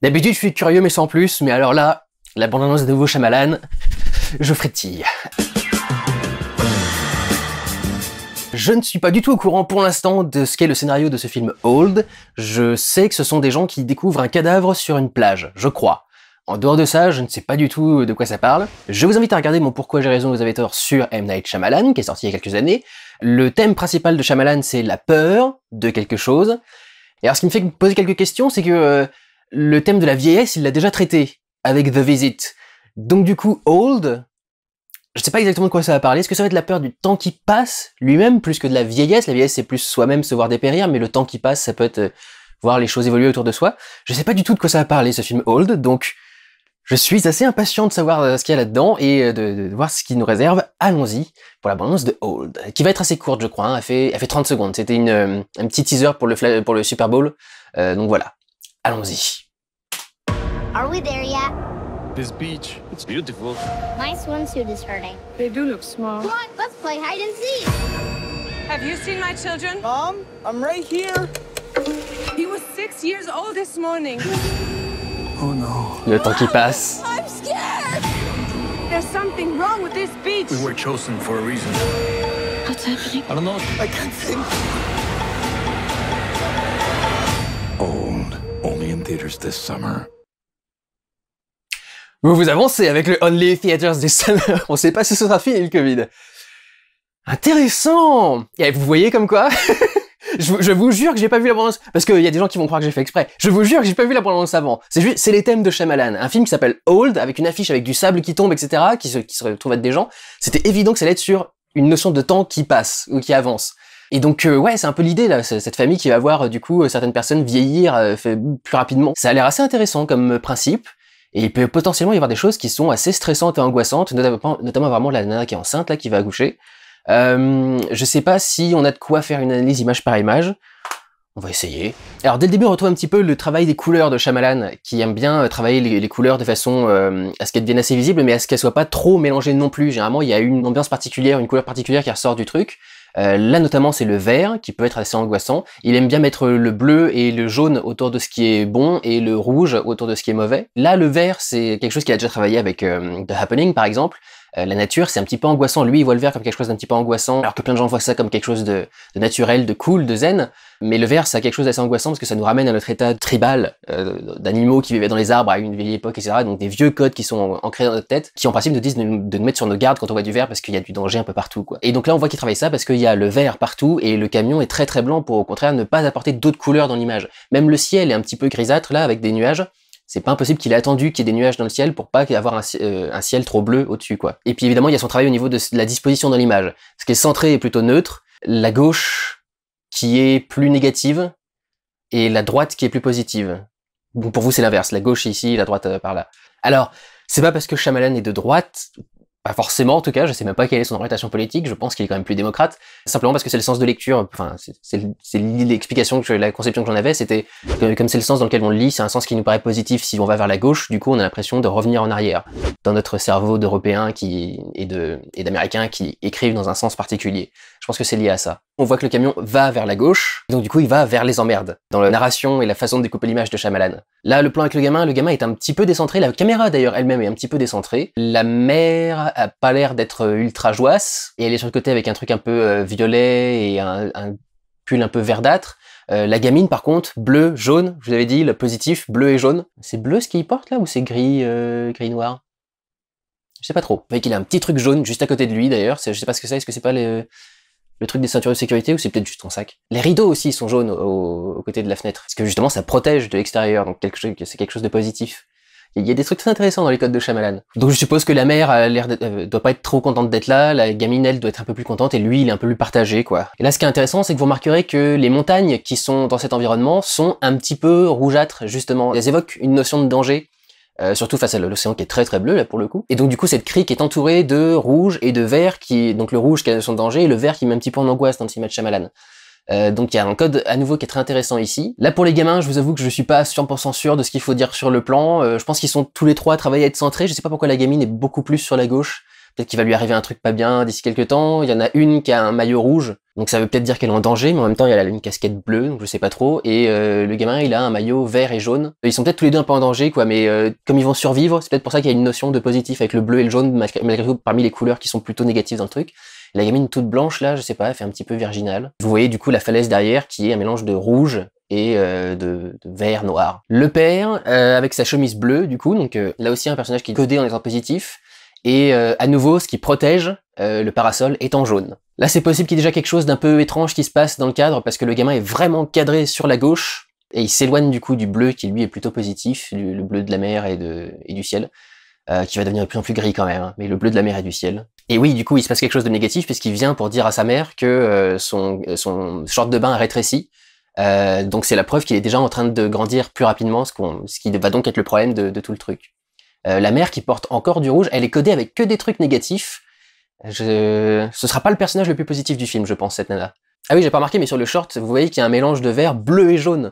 D'habitude, je suis curieux mais sans plus, mais alors là, la bande-annonce de nouveau Shyamalan, je frétille. Je ne suis pas du tout au courant pour l'instant de ce qu'est le scénario de ce film Old. Je sais que ce sont des gens qui découvrent un cadavre sur une plage, je crois. En dehors de ça, je ne sais pas du tout de quoi ça parle. Je vous invite à regarder mon Pourquoi j'ai raison, vous avez tort sur M. Night Shyamalan, qui est sorti il y a quelques années. Le thème principal de Shyamalan, c'est la peur de quelque chose. Et alors, ce qui me fait poser quelques questions, c'est que le thème de la vieillesse, il l'a déjà traité avec The Visit. Donc du coup, Old, je sais pas exactement de quoi ça va parler. Est-ce que ça va être la peur du temps qui passe lui-même, plus que de la vieillesse? La vieillesse, c'est plus soi-même se voir dépérir, mais le temps qui passe, ça peut être voir les choses évoluer autour de soi. Je sais pas du tout de quoi ça va parler, ce film Old, donc je suis assez impatient de savoir ce qu'il y a là-dedans et de voir ce qu'il nous réserve. Allons-y pour la bande-annonce de Old, qui va être assez courte, je crois, hein. Elle fait 30 secondes. C'était un petit teaser pour le Super Bowl. Donc voilà, allons-y. Are we there yet? This beach, it's beautiful. My swimsuit is hurting. They do look small. Come on, let's play hide and seek. Have you seen my children? Mom, I'm right here. He was 6 years old this morning. Oh no. Le temps qui passe. I'm scared! There's something wrong with this beach. We were chosen for a reason. What's happening? I don't know. I can't think. Old, only in theaters this summer. Vous avancez avec le Only Theaters this Summer. On sait pas si ce sera fini le Covid. Intéressant! Et vous voyez comme quoi je vous jure que j'ai pas vu la bande-annonce, parce qu'il y a des gens qui vont croire que j'ai fait exprès. Je vous jure que j'ai pas vu la bande-annonce avant. C'est les thèmes de Shyamalan. Un film qui s'appelle Old, avec une affiche avec du sable qui tombe, etc., qui se retrouve être des gens. C'était évident que ça allait être sur une notion de temps qui passe, ou qui avance. Et donc, ouais, c'est un peu l'idée, là, cette famille qui va voir, du coup, certaines personnes vieillir plus rapidement. Ça a l'air assez intéressant comme principe. Et il peut potentiellement y avoir des choses qui sont assez stressantes et angoissantes, notamment vraiment la nana qui est enceinte, là, qui va accoucher. Je sais pas si on a de quoi faire une analyse image par image. On va essayer. Alors dès le début, on retrouve un petit peu le travail des couleurs de Shyamalan, qui aime bien travailler les couleurs de façon à ce qu'elles deviennent assez visibles, mais à ce qu'elles soient pas trop mélangées non plus. Généralement, il y a une ambiance particulière, une couleur particulière qui ressort du truc. Là notamment c'est le vert qui peut être assez angoissant. Il aime bien mettre le bleu et le jaune autour de ce qui est bon et le rouge autour de ce qui est mauvais. Là le vert c'est quelque chose qu'il a déjà travaillé avec The Happening par exemple. La nature c'est un petit peu angoissant, lui il voit le vert comme quelque chose d'un petit peu angoissant, alors que plein de gens voient ça comme quelque chose de naturel, de cool, de zen. Mais le vert c'est quelque chose d'assez angoissant parce que ça nous ramène à notre état tribal d'animaux qui vivaient dans les arbres à une vieille époque, etc. Donc des vieux codes qui sont ancrés dans notre tête, qui en principe nous disent de nous mettre sur nos gardes quand on voit du vert parce qu'il y a du danger un peu partout, quoi. Et donc là on voit qu'il travaille ça parce qu'il y a le vert partout et le camion est très très blanc pour au contraire ne pas apporter d'autres couleurs dans l'image. Même le ciel est un petit peu grisâtre là avec des nuages. C'est pas impossible qu'il ait attendu qu'il y ait des nuages dans le ciel pour pas avoir un ciel trop bleu au-dessus, quoi. Et puis évidemment, il y a son travail au niveau de la disposition dans l'image. Ce qui est centré est plutôt neutre, la gauche qui est plus négative, et la droite qui est plus positive. Bon, pour vous, c'est l'inverse. La gauche ici, la droite par là. Alors, c'est pas parce que Shyamalan est de droite, pas forcément en tout cas, je sais même pas quelle est son orientation politique, je pense qu'il est quand même plus démocrate, simplement parce que c'est le sens de lecture, enfin c'est l'explication, la conception que j'en avais, c'était comme c'est le sens dans lequel on le lit, c'est un sens qui nous paraît positif si on va vers la gauche, du coup on a l'impression de revenir en arrière, dans notre cerveau d'Européens et d'Américains qui écrivent dans un sens particulier. Je pense que c'est lié à ça. On voit que le camion va vers la gauche, donc du coup il va vers les emmerdes, dans la narration et la façon de découper l'image de Shyamalan. Là le plan avec le gamin est un petit peu décentré, la caméra d'ailleurs elle-même est un petit peu décentrée, la mère a pas l'air d'être ultra joasse, et elle est sur le côté avec un truc un peu violet et un pull un peu verdâtre. La gamine par contre, bleu, jaune, je vous avais dit, le positif, bleu et jaune. C'est bleu ce qu'il porte là ou c'est gris, gris-noir? Je sais pas trop. Vous voyez qu'il a un petit truc jaune juste à côté de lui d'ailleurs, je sais pas ce que c'est, est-ce que c'est pas le truc des ceintures de sécurité ou c'est peut-être juste son sac. Les rideaux aussi sont jaunes aux côtés de la fenêtre, parce que justement ça protège de l'extérieur, donc c'est quelque chose de positif. Il y a des trucs très intéressants dans les codes de Shyamalan. Donc je suppose que la mère a l'air doit pas être trop contente d'être là, la gamine elle doit être un peu plus contente et lui il est un peu plus partagé, quoi. Et là ce qui est intéressant c'est que vous remarquerez que les montagnes qui sont dans cet environnement sont un petit peu rougeâtres justement. Elles évoquent une notion de danger. Surtout face à l'océan qui est très très bleu là pour le coup. Et donc du coup cette crique est entourée de rouge et de vert donc le rouge qui a la notion de danger et le vert qui met un petit peu en angoisse dans le cinéma de Shyamalan. Donc il y a un code à nouveau qui est très intéressant ici. Là pour les gamins, je vous avoue que je suis pas 100% sûr de ce qu'il faut dire sur le plan. Je pense qu'ils sont tous les trois travaillés à être centrés. Je sais pas pourquoi la gamine est beaucoup plus sur la gauche. Peut-être qu'il va lui arriver un truc pas bien d'ici quelques temps. Il y en a une qui a un maillot rouge. Donc ça veut peut-être dire qu'elle est en danger, mais en même temps, elle a une casquette bleue, donc je sais pas trop. Et le gamin, il a un maillot vert et jaune. Ils sont peut-être tous les deux un peu en danger, quoi, mais comme ils vont survivre, c'est peut-être pour ça qu'il y a une notion de positif avec le bleu et le jaune, malgré tout, parmi les couleurs qui sont plutôt négatives dans le truc. Et la gamine toute blanche, là, je sais pas, elle fait un petit peu virginale. Vous voyez du coup la falaise derrière, qui est un mélange de rouge et de vert noir. Le père, avec sa chemise bleue, du coup, donc là aussi un personnage qui est codé en étant positif. Et à nouveau, ce qui protège le parasol est en jaune. Là, c'est possible qu'il y ait déjà quelque chose d'un peu étrange qui se passe dans le cadre, parce que le gamin est vraiment cadré sur la gauche, et il s'éloigne du coup du bleu qui lui est plutôt positif, le bleu de la mer et du ciel, qui va devenir de plus en plus gris quand même, hein, mais le bleu de la mer et du ciel. Et oui, du coup, il se passe quelque chose de négatif, puisqu'il vient pour dire à sa mère que son short de bain a rétréci. Donc c'est la preuve qu'il est déjà en train de grandir plus rapidement, ce qui va donc être le problème de tout le truc. La mère qui porte encore du rouge, elle est codée avec que des trucs négatifs. Ce sera pas le personnage le plus positif du film, je pense, cette nana. Ah oui, j'ai pas remarqué, mais sur le short, vous voyez qu'il y a un mélange de vert bleu et jaune.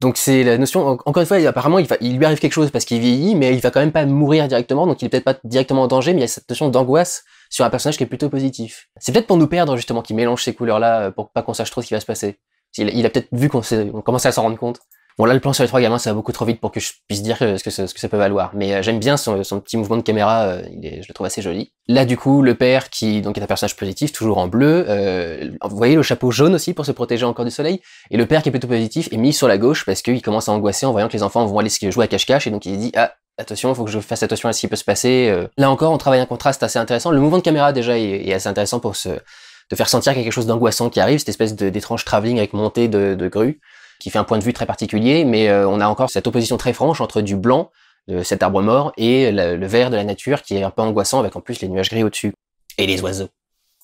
Donc c'est la notion, encore une fois, apparemment il lui arrive quelque chose parce qu'il vieillit, mais il va quand même pas mourir directement, donc il est peut-être pas directement en danger, mais il y a cette notion d'angoisse sur un personnage qui est plutôt positif. C'est peut-être pour nous perdre justement qu'il mélange ces couleurs-là, pour pas qu'on sache trop ce qui va se passer. Il a peut-être vu qu'on commençait à s'en rendre compte. Bon là le plan sur les trois gamins ça va beaucoup trop vite pour que je puisse dire ce que ça peut valoir, mais j'aime bien son petit mouvement de caméra, je le trouve assez joli. Là du coup le père qui donc est un personnage positif, toujours en bleu, vous voyez le chapeau jaune aussi pour se protéger encore du soleil, et le père qui est plutôt positif est mis sur la gauche parce qu'il commence à angoisser en voyant que les enfants vont aller jouer à cache-cache, et donc il dit ah attention, il faut que je fasse attention à ce qui peut se passer. Là encore on travaille un contraste assez intéressant, le mouvement de caméra déjà est assez intéressant pour de faire sentir qu'il y a quelque chose d'angoissant qui arrive, cette espèce d'étrange travelling avec montée de grue, qui fait un point de vue très particulier, mais on a encore cette opposition très franche entre du blanc, de cet arbre mort, et le vert de la nature qui est un peu angoissant, avec en plus les nuages gris au-dessus. Et les oiseaux.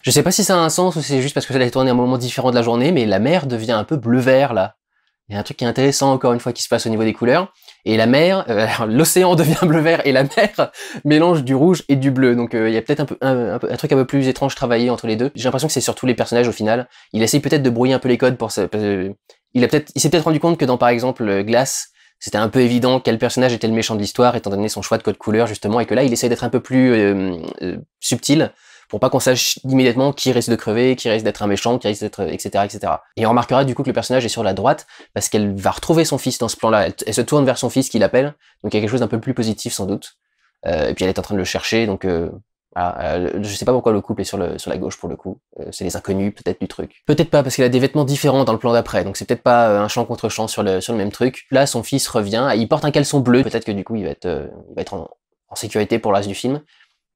Je sais pas si ça a un sens ou c'est juste parce que ça a tourné à un moment différent de la journée, mais la mer devient un peu bleu-vert là. Il y a un truc qui est intéressant encore une fois qui se passe au niveau des couleurs. Et la mer, l'océan devient bleu-vert et la mer mélange du rouge et du bleu. Donc il y a peut-être un truc un peu plus étrange travaillé entre les deux. J'ai l'impression que c'est sur tous les personnages au final. Il essaye peut-être de brouiller un peu les codes pour ça. Il s'est peut-être rendu compte que dans par exemple Glass, c'était un peu évident quel personnage était le méchant de l'histoire étant donné son choix de code couleur justement, et que là il essaie d'être un peu plus subtil pour pas qu'on sache immédiatement qui risque de crever, qui risque d'être un méchant, qui risque d'être etc. etc. Et on remarquera du coup que le personnage est sur la droite parce qu'elle va retrouver son fils dans ce plan-là. Elle se tourne vers son fils qui l'appelle, donc il y a quelque chose d'un peu plus positif sans doute. Et puis elle est en train de le chercher, donc voilà, je sais pas pourquoi le couple est sur la gauche pour le coup. C'est les inconnus peut-être du truc. Peut-être pas parce qu'elle a des vêtements différents dans le plan d'après, donc c'est peut-être pas un champ contre champ sur le même truc. Là son fils revient, il porte un caleçon bleu, peut-être que du coup il va être en sécurité pour le reste du film.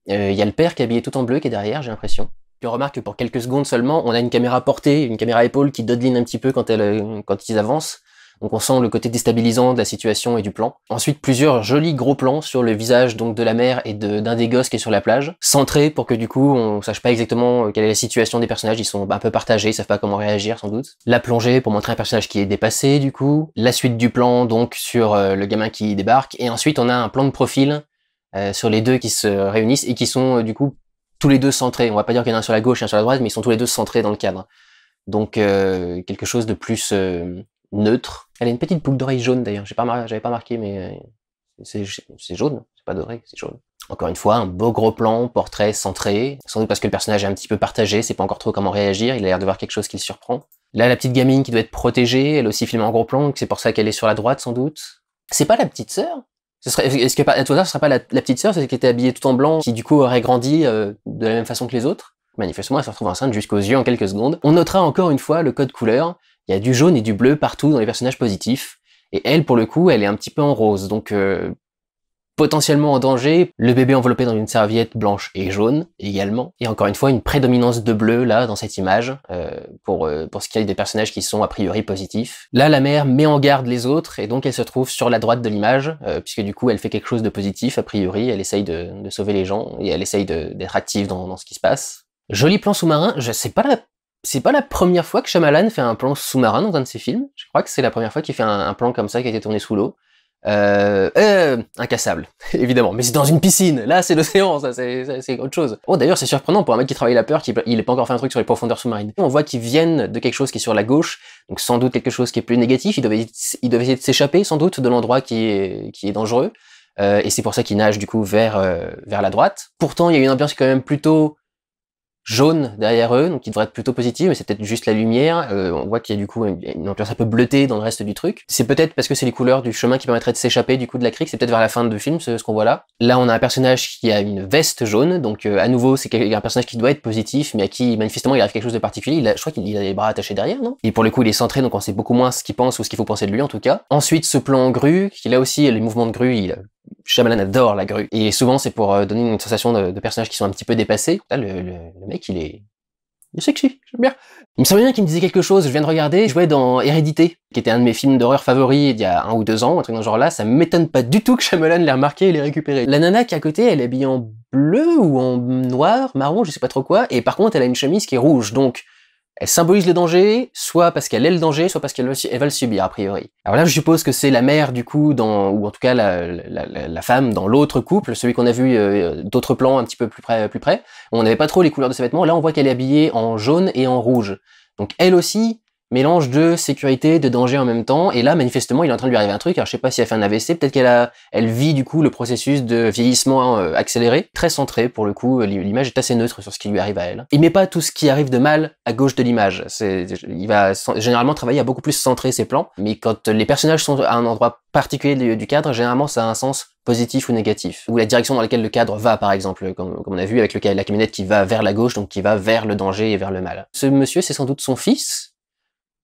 Il y a le père qui est habillé tout en bleu qui est derrière, j'ai l'impression. Puis on remarque que pour quelques secondes seulement, on a une caméra portée, une caméra épaule qui dodeline un petit peu quand ils avancent. Donc on sent le côté déstabilisant de la situation et du plan. Ensuite, plusieurs jolis gros plans sur le visage donc de la mère et d'un des gosses qui est sur la plage, centrés pour que du coup on sache pas exactement quelle est la situation des personnages, ils sont un peu partagés, ils savent pas comment réagir sans doute. La plongée pour montrer un personnage qui est dépassé du coup. La suite du plan donc sur le gamin qui débarque, et ensuite on a un plan de profil sur les deux qui se réunissent et qui sont du coup tous les deux centrés. On va pas dire qu'il y en a un sur la gauche et un sur la droite, mais ils sont tous les deux centrés dans le cadre. Donc quelque chose de plus neutre. Elle a une petite boucle d'oreille jaune d'ailleurs, j'avais pas marqué, mais c'est jaune, c'est pas doré, c'est jaune. Encore une fois, un beau gros plan, portrait centré, sans doute parce que le personnage est un petit peu partagé, c'est pas encore trop comment réagir, il a l'air de voir quelque chose qui le surprend. Là, la petite gamine qui doit être protégée, elle aussi filmée en gros plan, donc c'est pour ça qu'elle est sur la droite sans doute. C'est pas la petite sœur? Est-ce que à tout hasard ce serait pas la petite sœur, celle qui était habillée tout en blanc, qui du coup aurait grandi de la même façon que les autres? Manifestement, elle se retrouve enceinte jusqu'aux yeux en quelques secondes. On notera encore une fois le code couleur. Il y a du jaune et du bleu partout dans les personnages positifs. Et elle, pour le coup, elle est un petit peu en rose. Donc, potentiellement en danger. Le bébé enveloppé dans une serviette blanche et jaune également. Et encore une fois, une prédominance de bleu là dans cette image pour ce qui est des personnages qui sont a priori positifs. Là, la mère met en garde les autres et donc elle se trouve sur la droite de l'image puisque du coup, elle fait quelque chose de positif a priori. Elle essaye de sauver les gens et elle essaye d'être active dans ce qui se passe. Joli plan sous-marin. C'est pas la première fois que Shyamalan fait un plan sous-marin dans un de ses films. Je crois que c'est la première fois qu'il fait un plan comme ça qui a été tourné sous l'eau. Incassable, évidemment. Mais c'est dans une piscine. Là, c'est l'océan, ça, c'est autre chose. Oh, d'ailleurs, c'est surprenant pour un mec qui travaille la peur, il ait pas encore fait un truc sur les profondeurs sous-marines. On voit qu'ils viennent de quelque chose qui est sur la gauche, donc sans doute quelque chose qui est plus négatif. Ils doivent essayer de s'échapper, sans doute, de l'endroit qui est dangereux. Et c'est pour ça qu'ils nagent, du coup, vers la droite. Pourtant, il y a une ambiance quand même plutôt jaune derrière eux, donc qui devrait être plutôt positive, mais c'est peut-être juste la lumière. On voit qu'il y a du coup une ambiance un peu bleutée dans le reste du truc. C'est peut-être parce que c'est les couleurs du chemin qui permettraient de s'échapper du coup de la crique, c'est peut-être vers la fin du film ce qu'on voit là. Là on a un personnage qui a une veste jaune, donc à nouveau c'est un personnage qui doit être positif, mais à qui manifestement il arrive quelque chose de particulier. Je crois qu'il a les bras attachés derrière, non? Et pour le coup il est centré, donc on sait beaucoup moins ce qu'il pense ou ce qu'il faut penser de lui en tout cas. Ensuite ce plan en grue, qui là aussi les mouvements de grue, Shyamalan adore la grue. Et souvent c'est pour donner une sensation de personnages qui sont un petit peu dépassés. Là le mec il est sexy, j'aime bien. Il me semblait bien qu'il me disait quelque chose, je viens de regarder, il jouait dans Hérédité, qui était un de mes films d'horreur favoris il y a 1 ou 2 ans, un truc dans ce genre-là, ça m'étonne pas du tout que Shyamalan l'ait remarqué et l'ait récupéré. La nana qui est à côté, elle est habillée en bleu ou en noir, marron, je sais pas trop quoi, et par contre elle a une chemise qui est rouge, donc elle symbolise le danger, soit parce qu'elle est le danger, soit parce qu'elle va le subir, a priori. Alors là, je suppose que c'est la mère, du coup, ou en tout cas la femme dans l'autre couple, celui qu'on a vu d'autres plans un petit peu plus près. On n'avait pas trop les couleurs de ses vêtements. Là, on voit qu'elle est habillée en jaune et en rouge. Donc elle aussi, mélange de sécurité, de danger en même temps, et là, manifestement, il est en train de lui arriver un truc, alors je sais pas si elle fait un AVC, peut-être elle vit, du coup, le processus de vieillissement accéléré, très centré, pour le coup, l'image est assez neutre sur ce qui lui arrive à elle. Il met pas tout ce qui arrive de mal à gauche de l'image, il va généralement travailler à beaucoup plus centrer ses plans, mais quand les personnages sont à un endroit particulier du cadre, généralement, ça a un sens positif ou négatif, ou la direction dans laquelle le cadre va, par exemple, comme on a vu avec la camionnette qui va vers la gauche, donc qui va vers le danger et vers le mal. Ce monsieur, c'est sans doute son fils,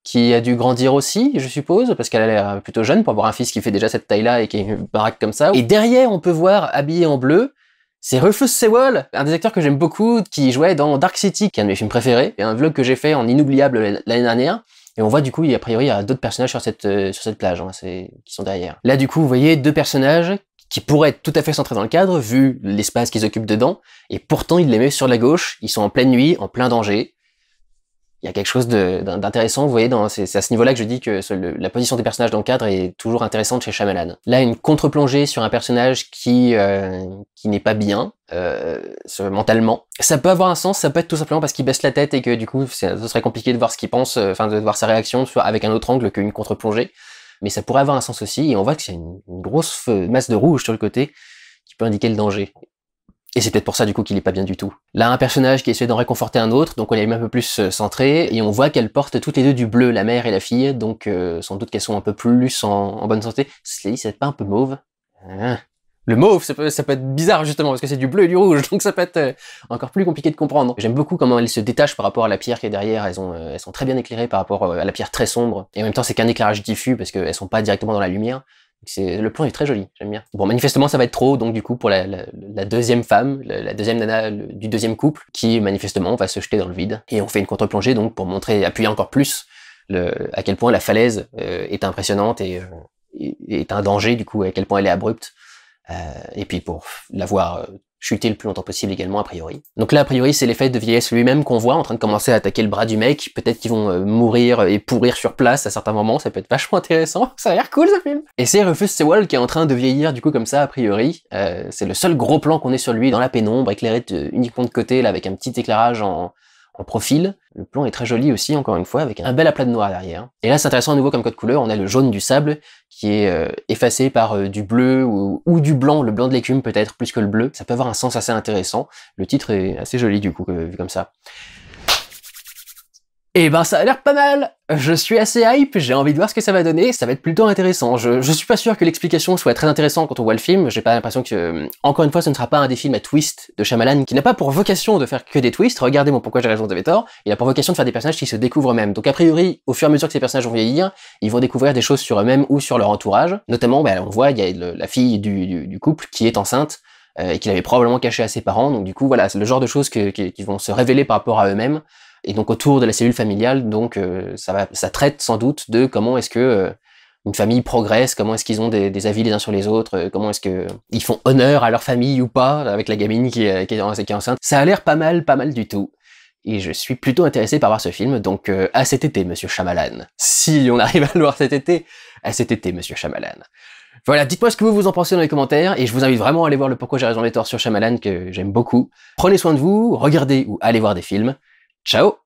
qui a dû grandir aussi, je suppose, parce qu'elle a l'air plutôt jeune pour avoir un fils qui fait déjà cette taille-là et qui est une baraque comme ça. Et derrière, on peut voir, habillé en bleu, c'est Rufus Sewell, un des acteurs que j'aime beaucoup, qui jouait dans Dark City, qui est un de mes films préférés, et un vlog que j'ai fait en inoubliable l'année dernière. Et on voit du coup, a priori, il y a d'autres personnages sur cette plage, hein, qui sont derrière. Là, du coup, vous voyez 2 personnages qui pourraient être tout à fait centrés dans le cadre, vu l'espace qu'ils occupent dedans, et pourtant, ils les mettent sur la gauche, ils sont en pleine nuit, en plein danger. Il y a quelque chose d'intéressant, vous voyez, c'est à ce niveau-là que je dis que la position des personnages dans le cadre est toujours intéressante chez Shyamalan. Là, une contre-plongée sur un personnage qui n'est pas bien, mentalement. Ça peut avoir un sens, ça peut être tout simplement parce qu'il baisse la tête et que du coup, ce serait compliqué de voir ce qu'il pense, de voir sa réaction avec un autre angle qu'une contre-plongée. Mais ça pourrait avoir un sens aussi, et on voit qu'il y a une grosse masse de rouge sur le côté qui peut indiquer le danger. Et c'est peut-être pour ça du coup qu'il est pas bien du tout. Là, un personnage qui essaie d'en réconforter un autre, donc on est un peu plus centré, et on voit qu'elles portent toutes les deux du bleu, la mère et la fille, donc sans doute qu'elles sont un peu plus en bonne santé. Cela dit, c'est pas un peu mauve? Le mauve, ça peut être bizarre justement, parce que c'est du bleu et du rouge, donc ça peut être encore plus compliqué de comprendre. J'aime beaucoup comment elles se détachent par rapport à la pierre qui est derrière, elles sont très bien éclairées par rapport à la pierre très sombre, et en même temps c'est qu'un éclairage diffus, parce qu'elles sont pas directement dans la lumière. Le plan est très joli, j'aime bien. Bon, manifestement ça va être trop, donc du coup pour la deuxième femme, la deuxième nana du deuxième couple, qui manifestement va se jeter dans le vide. Et on fait une contre-plongée donc pour appuyer encore plus à quel point la falaise est impressionnante et est un danger, du coup à quel point elle est abrupte. Et puis pour la voir chuter le plus longtemps possible également, a priori. Donc là, a priori, c'est l'effet de vieillesse lui-même qu'on voit en train de commencer à attaquer le bras du mec. Peut-être qu'ils vont mourir et pourrir sur place à certains moments, ça peut être vachement intéressant. Ça a l'air cool, ce film. Et c'est Rufus Sewell qui est en train de vieillir du coup comme ça, a priori. C'est le seul gros plan qu'on ait sur lui dans la pénombre, éclairé uniquement de côté, là, avec un petit éclairage en profil. Le plan est très joli aussi, encore une fois, avec un bel aplat de noir derrière. Et là, c'est intéressant à nouveau comme code couleur, on a le jaune du sable, qui est effacé par du bleu ou du blanc, le blanc de l'écume peut-être, plus que le bleu. Ça peut avoir un sens assez intéressant. Le titre est assez joli du coup, vu comme ça. Et ben ça a l'air pas mal. Je suis assez hype, j'ai envie de voir ce que ça va donner, ça va être plutôt intéressant. Je suis pas sûr que l'explication soit très intéressante quand on voit le film, j'ai pas l'impression que... Encore une fois, ce ne sera pas un des films à twist de Shyamalan, qui n'a pas pour vocation de faire que des twists, regardez mon Pourquoi j'ai raison, vous avez tort, il a pour vocation de faire des personnages qui se découvrent eux-mêmes. Donc a priori, au fur et à mesure que ces personnages vont vieillir, ils vont découvrir des choses sur eux-mêmes ou sur leur entourage. Notamment, on voit, il y a la fille du couple qui est enceinte, et qu'il avait probablement caché à ses parents, donc du coup voilà, c'est le genre de choses qui vont se révéler par rapport à eux-mêmes, et donc autour de la cellule familiale, donc ça traite sans doute de comment est-ce que une famille progresse, comment est-ce qu'ils ont des avis les uns sur les autres, comment est-ce que ils font honneur à leur famille ou pas, avec la gamine qui est enceinte. Ça a l'air pas mal du tout. Et je suis plutôt intéressé par voir ce film, donc à cet été, monsieur Shyamalan. Si on arrive à le voir cet été, à cet été, monsieur Shyamalan. Voilà, dites-moi ce que vous en pensez dans les commentaires, et je vous invite vraiment à aller voir le Pourquoi j'ai raison, les torts sur Shyamalan, que j'aime beaucoup. Prenez soin de vous, regardez ou allez voir des films. Ciao!